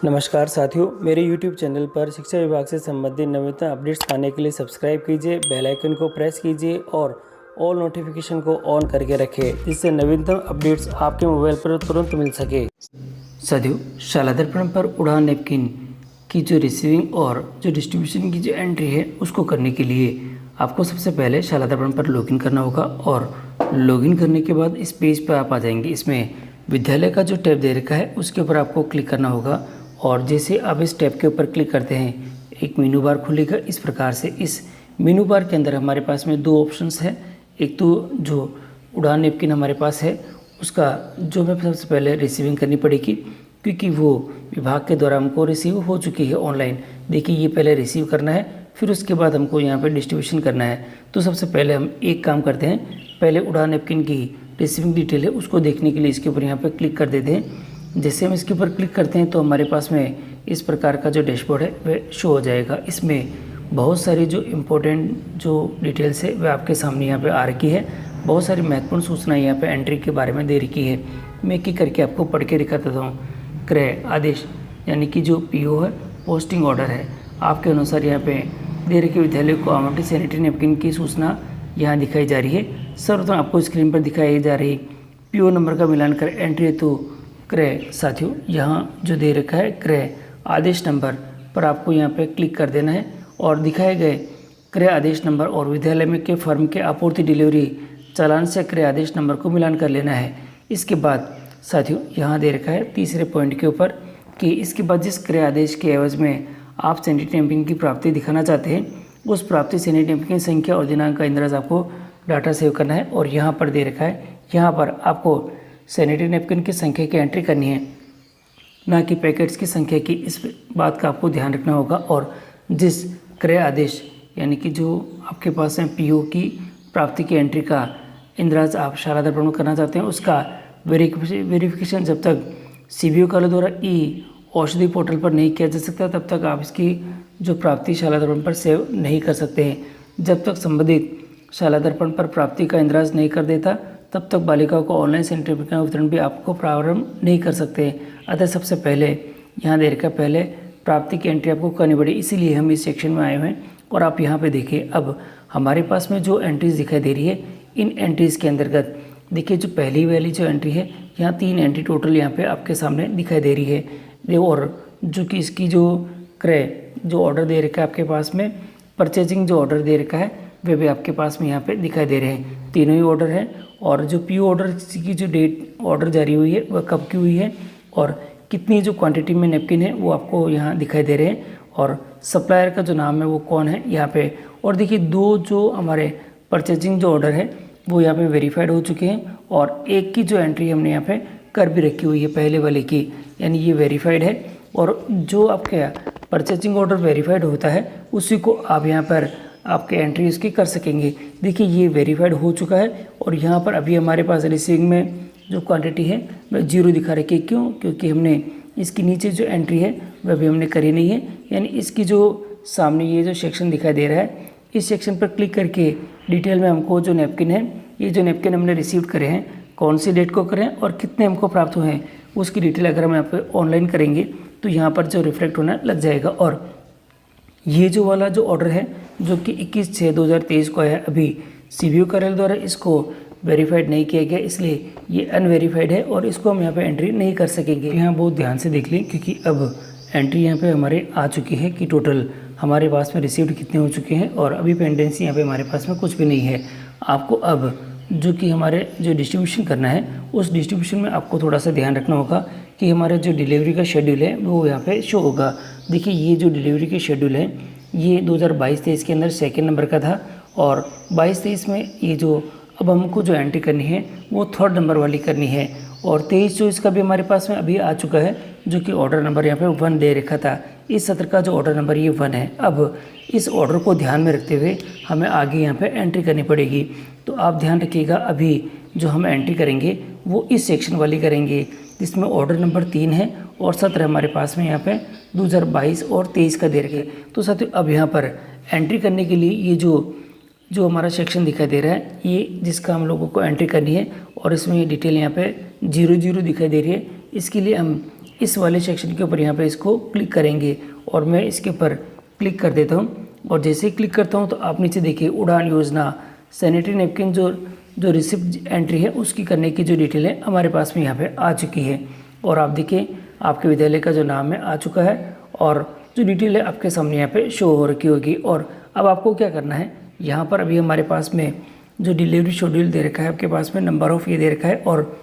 नमस्कार साथियों, मेरे YouTube चैनल पर शिक्षा विभाग से संबंधित नवीनतम अपडेट्स पाने के लिए सब्सक्राइब कीजिए, बेल आइकन को प्रेस कीजिए और ऑल नोटिफिकेशन को ऑन करके रखें, जिससे नवीनतम अपडेट्स आपके मोबाइल पर तुरंत मिल सके। साथियों, शाला दर्पण पर उड़ान नैपकिन की जो रिसीविंग और जो डिस्ट्रीब्यूशन की जो एंट्री है उसको करने के लिए आपको सबसे पहले शाला दर्पण पर लॉगिन करना होगा और लॉगिन करने के बाद इस पेज पर आप आ जाएंगे। इसमें विद्यालय का जो टैब दे रखा है उसके ऊपर आपको क्लिक करना होगा और जैसे आप इस टैब के ऊपर क्लिक करते हैं एक मेनू बार खुलेगा। इस प्रकार से इस मेनू बार के अंदर हमारे पास में दो ऑप्शंस है। एक तो जो उड़ान नैपकिन हमारे पास है उसका जो हमें सबसे पहले रिसीविंग करनी पड़ेगी, क्योंकि वो विभाग के द्वारा हमको रिसीव हो चुकी है ऑनलाइन। देखिए, ये पहले रिसीव करना है, फिर उसके बाद हमको यहाँ पे डिस्ट्रीब्यूशन करना है। तो सबसे पहले हम एक काम करते हैं, पहले उड़ान नैपकिन की रिसीविंग डिटेल है उसको देखने के लिए इसके ऊपर यहाँ पे क्लिक कर देते हैं। जैसे हम इसके ऊपर क्लिक करते हैं तो हमारे पास में इस प्रकार का जो डैशबोर्ड है वह शो हो जाएगा। इसमें बहुत सारी जो इम्पोर्टेंट जो डिटेल्स है वह आपके सामने यहाँ पे आ रखी है। बहुत सारी महत्वपूर्ण सूचनाएं यहाँ पे एंट्री के बारे में दे रखी है। मैं एक एक करके आपको पढ़ के दिखा देता हूँ। क्रय आदेश यानी कि जो पीओ है, पोस्टिंग ऑर्डर है, आपके अनुसार यहाँ पे दे रखे विद्यालय को आवंटित सैनिटरी नैपकिन की सूचना यहाँ दिखाई जा रही है। सर्वप्रथम आपको स्क्रीन पर दिखाई जा रही पीओ नंबर का मिलान कर एंट्री है। तो क्रय साथियों, यहाँ जो दे रखा है क्रय आदेश नंबर पर आपको यहाँ पे क्लिक कर देना है और दिखाए गए क्रय आदेश नंबर और विद्यालय में के फर्म के आपूर्ति डिलीवरी चालान से क्रय आदेश नंबर को मिलान कर लेना है। इसके बाद साथियों यहाँ दे रखा है तीसरे पॉइंट के ऊपर कि इसके बाद जिस क्रय आदेश के एवज में आप सैनिटरी नैपकिन की प्राप्ति दिखाना चाहते हैं उस प्राप्ति सैनिटरी नैपकिन की संख्या और दिनांक का इंद्राज आपको डाटा सेव करना है। और यहाँ पर दे रखा है, यहाँ पर आपको सैनिटरी नैपकिन की संख्या की एंट्री करनी है, ना कि पैकेट्स की संख्या की। इस बात का आपको ध्यान रखना होगा। और जिस क्रय आदेश यानी कि जो आपके पास है पीओ की प्राप्ति की एंट्री का इंद्राज आप शाला दर्पण में करना चाहते हैं उसका वेरिफिकेशन जब तक सीबीओ कार्यालय द्वारा ई औषधि पोर्टल पर नहीं किया जा सकता तब तक आप इसकी जो प्राप्ति शाला दर्पण पर सेव नहीं कर सकते हैं। जब तक संबंधित शाला दर्पण पर प्राप्ति का इंद्राज नहीं कर देता तब तक बालिकाओं को ऑनलाइन सैनिटरी नैपकिन का वितरण भी आपको प्रारंभ नहीं कर सकते। अतः सबसे पहले यहाँ दे रखा पहले प्राप्ति की एंट्री आपको करनी पड़ी, इसीलिए हम इस सेक्शन में आए हुए हैं। और आप यहाँ पे देखिए, अब हमारे पास में जो एंट्रीज दिखाई दे रही है इन एंट्रीज़ के अंतर्गत देखिए जो पहली वाली जो एंट्री है यहाँ 3 एंट्री टोटल यहाँ पे आपके सामने दिखाई दे रही है। और जो कि इसकी जो क्रय जो ऑर्डर दे रखा है आपके पास में, परचेजिंग जो ऑर्डर दे रखा है वे भी आपके पास में यहाँ पे दिखाई दे रहे हैं। तीनों ही ऑर्डर है और जो पीओ ऑर्डर की जो डेट ऑर्डर जारी हुई है वह कब की हुई है और कितनी जो क्वांटिटी में नैपकिन है वो आपको यहाँ दिखाई दे रहे हैं। और सप्लायर का जो नाम है वो कौन है यहाँ पे। और देखिए दो जो हमारे परचेजिंग जो ऑर्डर है वो यहाँ पे वेरीफाइड हो चुके हैं और एक की जो एंट्री हमने यहाँ पे कर भी रखी हुई है पहले वाले की, यानी ये वेरीफाइड है। और जो आपके परचेजिंग ऑर्डर वेरीफाइड होता है उसी को आप यहाँ पर आपके एंट्री इसकी कर सकेंगे। देखिए ये वेरीफाइड हो चुका है और यहाँ पर अभी हमारे पास रिसीविंग में जो क्वांटिटी है वह 0 दिखा रखी है। क्यों? क्योंकि हमने इसकी नीचे जो एंट्री है वह भी हमने करी नहीं है। यानी इसकी जो सामने ये जो सेक्शन दिखाई दे रहा है इस सेक्शन पर क्लिक करके डिटेल में हमको जो नैपकिन है, ये जो नैपकिन हमने रिसीव करे हैं कौन सी डेट को करें और कितने हमको प्राप्त हुए हैं उसकी डिटेल अगर हम यहाँ पर ऑनलाइन करेंगे तो यहाँ पर जो रिफ्लेक्ट होना लग जाएगा। और ये जो वाला जो ऑर्डर है जो कि 21/6/2023 को है, अभी सीबीओ कार्यालय द्वारा इसको वेरीफाइड नहीं किया गया, इसलिए ये अनवेरीफाइड है और इसको हम यहाँ पे एंट्री नहीं कर सकेंगे। यहाँ बहुत ध्यान से देख लें क्योंकि अब एंट्री यहाँ पे हमारे आ चुकी है कि टोटल हमारे पास में रिसीव्ड कितने हो चुके हैं और अभी पेंडेंसी यहाँ पे हमारे पास में कुछ भी नहीं है। आपको अब जो कि हमारे जो डिस्ट्रीब्यूशन करना है उस डिस्ट्रीब्यूशन में आपको थोड़ा सा ध्यान रखना होगा कि हमारा जो डिलीवरी का शेड्यूल है वो यहाँ पे शो होगा। देखिए ये जो डिलीवरी के शेड्यूल है ये 2022-23 के अंदर सेकेंड नंबर का था और 22-23 में ये जो अब हमको जो एंट्री करनी है वो थर्ड नंबर वाली करनी है। और 23-24 का भी हमारे पास में अभी आ चुका है जो कि ऑर्डर नंबर यहाँ पे 1 दे रखा था। इस सत्र का जो ऑर्डर नंबर ये 1 है। अब इस ऑर्डर को ध्यान में रखते हुए हमें आगे यहाँ पे एंट्री करनी पड़ेगी। तो आप ध्यान रखिएगा, अभी जो हम एंट्री करेंगे वो इस सेक्शन वाली करेंगे जिसमें ऑर्डर नंबर 3 है और सत्र हमारे पास में यहाँ पे 2022 और 23 का दे रखे। तो साथियों अब यहाँ पर एंट्री करने के लिए ये जो हमारा सेक्शन दिखाई दे रहा है ये जिसका हम लोगों को एंट्री करनी है और इसमें डिटेल यहाँ पे 00 दिखाई दे रही है। इसके लिए हम इस वाले सेक्शन के ऊपर यहाँ पे इसको क्लिक करेंगे और मैं इसके ऊपर क्लिक कर देता हूँ। और जैसे ही क्लिक करता हूँ तो आप नीचे देखिए उड़ान योजना सैनिटरी नैपकिन जो रिसिप्ट एंट्री है उसकी करने की जो डिटेल है हमारे पास में यहाँ पे आ चुकी है। और आप देखिए आपके विद्यालय का जो नाम है आ चुका है और जो डिटेल है आपके सामने यहाँ पे शो हो रखी होगी। और अब आपको क्या करना है, यहाँ पर अभी हमारे पास में जो डिलीवरी शेड्यूल दे रखा है आपके पास में नंबर ऑफ ये दे रखा है और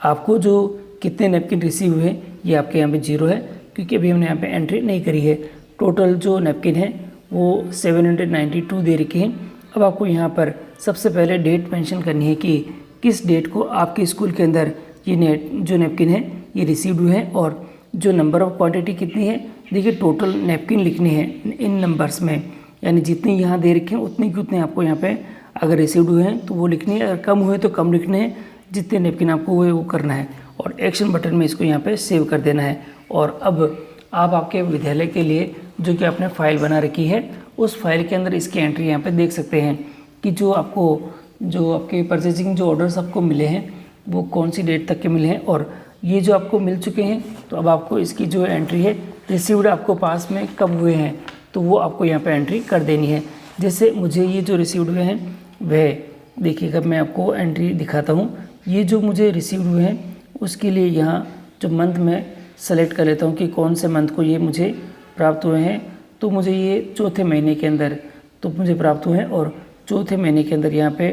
आपको जो कितने नैपकिन रिसीव हुए ये आपके यहाँ पे 0 है क्योंकि अभी हमने यहाँ पे एंट्री नहीं करी है। टोटल जो नैपकिन है वो 792 दे रखे हैं। अब आपको यहाँ पर सबसे पहले डेट मेंशन करनी है कि किस डेट को आपके स्कूल के अंदर ये जो नैपकिन है ये रिसीव्ड हुए हैं और जो नंबर ऑफ क्वांटिटी कितनी है। देखिए टोटल नैपकिन लिखनी है इन नंबर्स में, यानी जितने यहाँ दे रखे हैं उतने की उतने आपको यहाँ पे अगर रिसीव्ड हुए हैं तो वो लिखनी है, अगर कम हुए तो कम लिखने हैं, जितने नैपकिन आपको हुए वो करना है और एक्शन बटन में इसको यहाँ पे सेव कर देना है। और अब आप आपके विद्यालय के लिए जो कि आपने फाइल बना रखी है उस फाइल के अंदर इसकी एंट्री यहाँ पे देख सकते हैं कि जो आपके परचेजिंग जो ऑर्डर्स आपको मिले हैं वो कौन सी डेट तक के मिले हैं और ये जो आपको मिल चुके हैं। तो अब आपको इसकी जो एंट्री है रिसीव्ड आपको पास में कब हुए हैं तो वो आपको यहाँ पे एंट्री कर देनी है। जैसे मुझे ये जो रिसीव्ड हुए हैं वह देखिएगा मैं आपको एंट्री दिखाता हूँ। ये जो मुझे रिसीव्ड हुए हैं उसके लिए यहाँ जो मंथ में सेलेक्ट कर लेता हूँ कि कौन से मंथ को ये मुझे प्राप्त हुए हैं। तो मुझे ये चौथे महीने के अंदर तो मुझे प्राप्त हुए हैं और चौथे महीने के अंदर यहाँ पे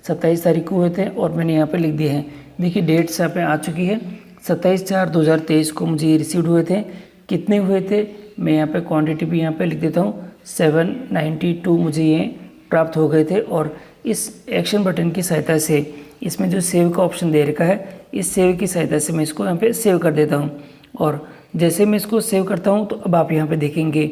27 तारीख को हुए थे और मैंने यहाँ पे लिख दिए हैं। देखिए डेट्स यहाँ पे आ चुकी है। 27/4/2023 को मुझे ये रिसीव्ड हुए थे। कितने हुए थे मैं यहाँ पे क्वांटिटी भी यहाँ पे लिख देता हूँ। 792 मुझे ये प्राप्त हो गए थे और इस एक्शन बटन की सहायता से इसमें जो सेव का ऑप्शन दे रखा है इस सेव की सहायता से मैं इसको यहाँ पे सेव कर देता हूँ। और जैसे मैं इसको सेव करता हूँ तो अब आप यहाँ पे देखेंगे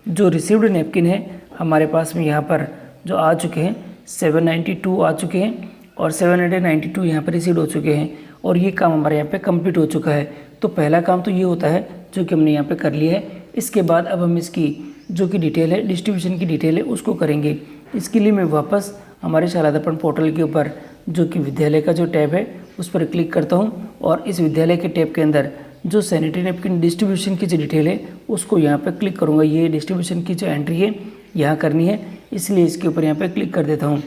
जो रिसीव्ड नैपकिन है हमारे पास में यहाँ पर जो आ चुके हैं 792 आ चुके हैं और 792 यहाँ पर रिसीव्ड हो चुके हैं और ये काम हमारे यहाँ पे कंप्लीट हो चुका है। तो पहला काम तो ये होता है जो कि हमने यहाँ पे कर लिया है। इसके बाद अब हम इसकी जो कि डिटेल है डिस्ट्रीब्यूशन की डिटेल है उसको करेंगे। इसके लिए मैं वापस हमारे शाला दर्पण पोर्टल के ऊपर जो कि विद्यालय का जो टैब है उस पर क्लिक करता हूँ और इस विद्यालय के टैब के अंदर जो सैनिटरी नैपकिन डिस्ट्रीब्यूशन की जो डिटेल है उसको यहाँ पर क्लिक करूँगा। ये डिस्ट्रीब्यूशन की जो एंट्री है यहाँ करनी है, इसलिए इसके ऊपर यहाँ पे क्लिक कर देता हूँ।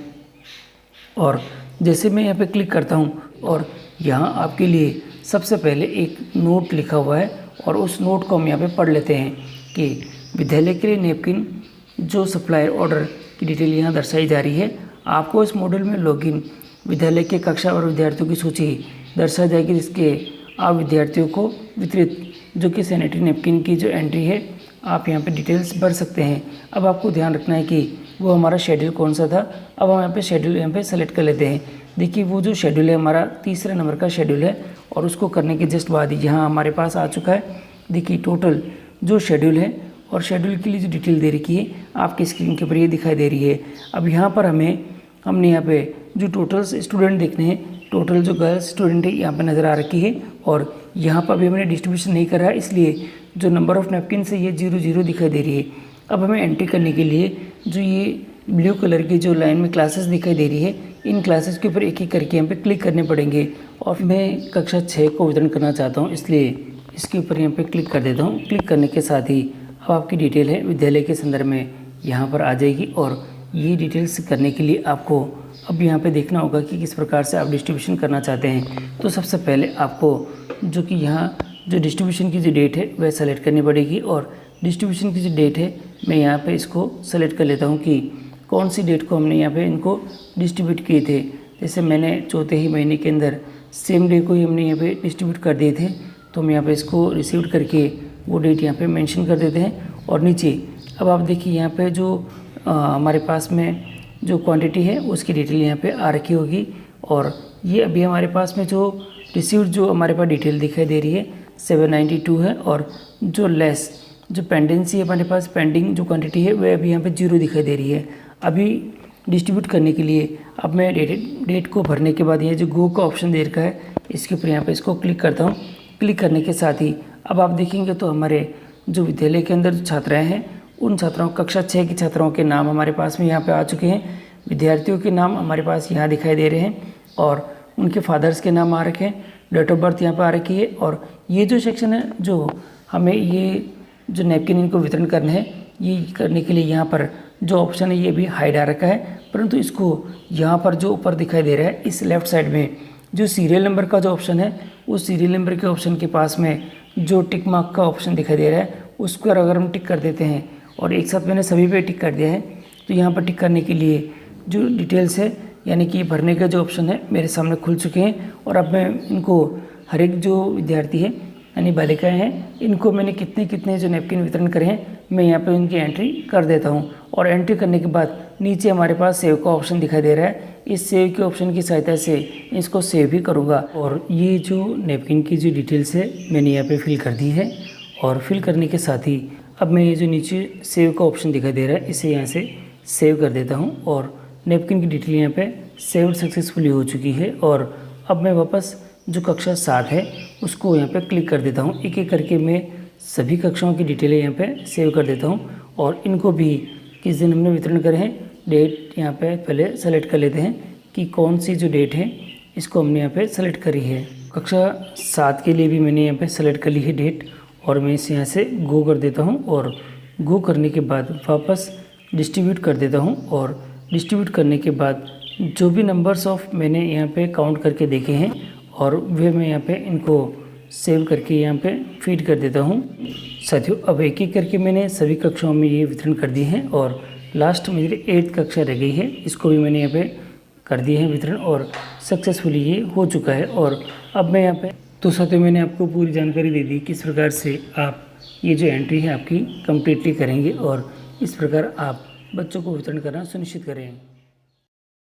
और जैसे मैं यहाँ पे क्लिक करता हूँ और यहाँ आपके लिए सबसे पहले एक नोट लिखा हुआ है और उस नोट को हम यहाँ पे पढ़ लेते हैं कि विद्यालय के लिए नैपकिन जो सप्लायर ऑर्डर की डिटेल यहाँ दर्शाई जा रही है। आपको इस मॉड्यूल में लॉगिन विद्यालय के कक्षा और विद्यार्थियों की सूची दर्शाई जाएगी जिसके आप विद्यार्थियों को वितरित जो कि सैनिटरी नैपकिन की जो एंट्री है आप यहाँ पे डिटेल्स भर सकते हैं। अब आपको ध्यान रखना है कि वो हमारा शेड्यूल कौन सा था। अब हम यहाँ पे शेड्यूल यहाँ पे सेलेक्ट कर लेते हैं। देखिए वो जो शेड्यूल है हमारा 3रे नंबर का शेड्यूल है और उसको करने के जस्ट बाद यहाँ हमारे पास आ चुका है। देखिए टोटल जो शेड्यूल है और शेड्यूल के लिए जो डिटेल दे रखी है आपकी स्क्रीन के ऊपर ये दिखाई दे रही है। अब यहाँ पर हमने यहाँ पे जो टोटल स्टूडेंट देखने हैं, टोटल जो गर्ल्स स्टूडेंट है यहाँ पे नज़र आ रखी है और यहाँ पर भी हमने डिस्ट्रीब्यूशन नहीं करा है इसलिए जो नंबर ऑफ़ नैपकिन से ये 0 दिखाई दे रही है। अब हमें एंट्री करने के लिए जो ये ब्लू कलर की जो लाइन में क्लासेस दिखाई दे रही है इन क्लासेस के ऊपर एक एक करके यहाँ पे क्लिक करने पड़ेंगे और मैं कक्षा 6 को वितरण करना चाहता हूँ इसलिए इसके ऊपर यहाँ पे क्लिक कर देता हूँ। क्लिक करने के साथ ही अब आपकी डिटेल है विद्यालय के संदर्भ में यहाँ पर आ जाएगी और ये डिटेल्स करने के लिए आपको अब यहाँ पे देखना होगा कि किस प्रकार से आप डिस्ट्रीब्यूशन करना चाहते हैं। तो सबसे पहले आपको जो कि यहाँ जो डिस्ट्रीब्यूशन की जो डेट है वह सेलेक्ट करनी पड़ेगी और डिस्ट्रीब्यूशन की जो डेट है मैं यहाँ पे इसको सेलेक्ट कर लेता हूँ कि कौन सी डेट को हमने यहाँ पे इनको डिस्ट्रीब्यूट किए थे। जैसे मैंने चौथे ही महीने के अंदर सेम डे को ही हमने यहाँ पे डिस्ट्रीब्यूट कर दिए थे तो हम यहाँ पे इसको रिसीव करके वो डेट यहाँ पे मेंशन कर देते हैं। और नीचे अब आप देखिए यहाँ पे जो हमारे पास में जो क्वांटिटी है उसकी डिटेल यहाँ पे आ रखी होगी और ये अभी हमारे पास में जो रिसीव्ड जो हमारे पास डिटेल दिखाई दे रही है 792 है और जो लेस जो पेंडेंसी है हमारे पास पेंडिंग जो क्वांटिटी है वह अभी यहाँ पे 0 दिखाई दे रही है। अभी डिस्ट्रीब्यूट करने के लिए अब मैं डेट को भरने के बाद ये जो गो का ऑप्शन दे रखा है इसके ऊपर यहाँ पे इसको क्लिक करता हूँ। क्लिक करने के साथ ही अब आप देखेंगे तो हमारे जो विद्यालय के अंदर जो छात्राएँ हैं उन छात्राओं कक्षा 6 की छात्राओं के नाम हमारे पास में यहाँ पे आ चुके हैं। विद्यार्थियों के नाम हमारे पास यहाँ दिखाई दे रहे हैं और उनके फादर्स के नाम आ रखे हैं। डेट ऑफ बर्थ यहाँ पर आ रखी है। और ये जो सेक्शन है, जो हमें ये जो नैपकिन इनको वितरण करना है, ये करने के लिए यहाँ पर जो ऑप्शन है ये भी हाइड आ रखा है, परंतु इसको यहाँ पर जो ऊपर दिखाई दे रहा है इस लेफ़्ट साइड में जो सीरियल नंबर का जो ऑप्शन है, उस सीरियल नंबर के ऑप्शन के पास में जो टिक मार्क का ऑप्शन दिखाई दे रहा है, उस पर अगर हम टिक कर देते हैं, और एक साथ मैंने सभी पे टिक कर दिया है, तो यहाँ पर टिक करने के लिए जो डिटेल्स है यानी कि भरने का जो ऑप्शन है मेरे सामने खुल चुके हैं। और अब मैं इनको हर एक जो विद्यार्थी है यानी बालिकाएं हैं, इनको मैंने कितने कितने जो नैपकिन वितरण करे हैं मैं यहाँ पे उनकी एंट्री कर देता हूँ। और एंट्री करने के बाद नीचे हमारे पास सेव का ऑप्शन दिखाई दे रहा है, इस सेव के ऑप्शन की सहायता से इसको सेव भी करूँगा। और ये जो नैपकिन की जो डिटेल्स है मैंने यहाँ पे फिल कर दी है। और फिल करने के साथ ही अब मैं ये जो नीचे सेव का ऑप्शन दिखाई दे रहा है इसे यहाँ से सेव कर देता हूँ। और नैपकिन की डिटेल यहाँ पे सेव सक्सेसफुली हो चुकी है। और अब मैं वापस जो कक्षा 7 है उसको यहाँ पे क्लिक कर देता हूँ। एक एक करके मैं सभी कक्षाओं की डिटेलें यहाँ पे सेव कर देता हूँ। और इनको भी किस दिन हमने वितरण करे हैं, डेट यहाँ पे पहले सेलेक्ट कर लेते हैं कि कौन सी जो डेट है इसको हमने यहाँ पे सेलेक्ट करी है। कक्षा 7 के लिए भी मैंने यहाँ पे सेलेक्ट कर ली है डेट, और मैं इसे यहाँ से गो कर देता हूँ। और गो करने के बाद वापस डिस्ट्रीब्यूट कर देता हूँ। और डिस्ट्रीब्यूट करने के बाद जो भी नंबर्स ऑफ मैंने यहाँ पे काउंट करके देखे हैं और वे मैं यहाँ पे इनको सेव करके यहाँ पे फीड कर देता हूँ। साथियों, अब एक एक करके मैंने सभी कक्षाओं में ये वितरण कर दिए हैं। और लास्ट मेरी 8th कक्षा रह गई है, इसको भी मैंने यहाँ पे कर दिए हैं वितरण, और सक्सेसफुली ये हो चुका है। और अब मैं यहाँ पे तो साथियों मैंने आपको पूरी जानकारी दे दी किस प्रकार से आप ये जो एंट्री है आपकी कम्प्लीटली करेंगे और इस प्रकार आप बच्चों को वितरण करना सुनिश्चित करें।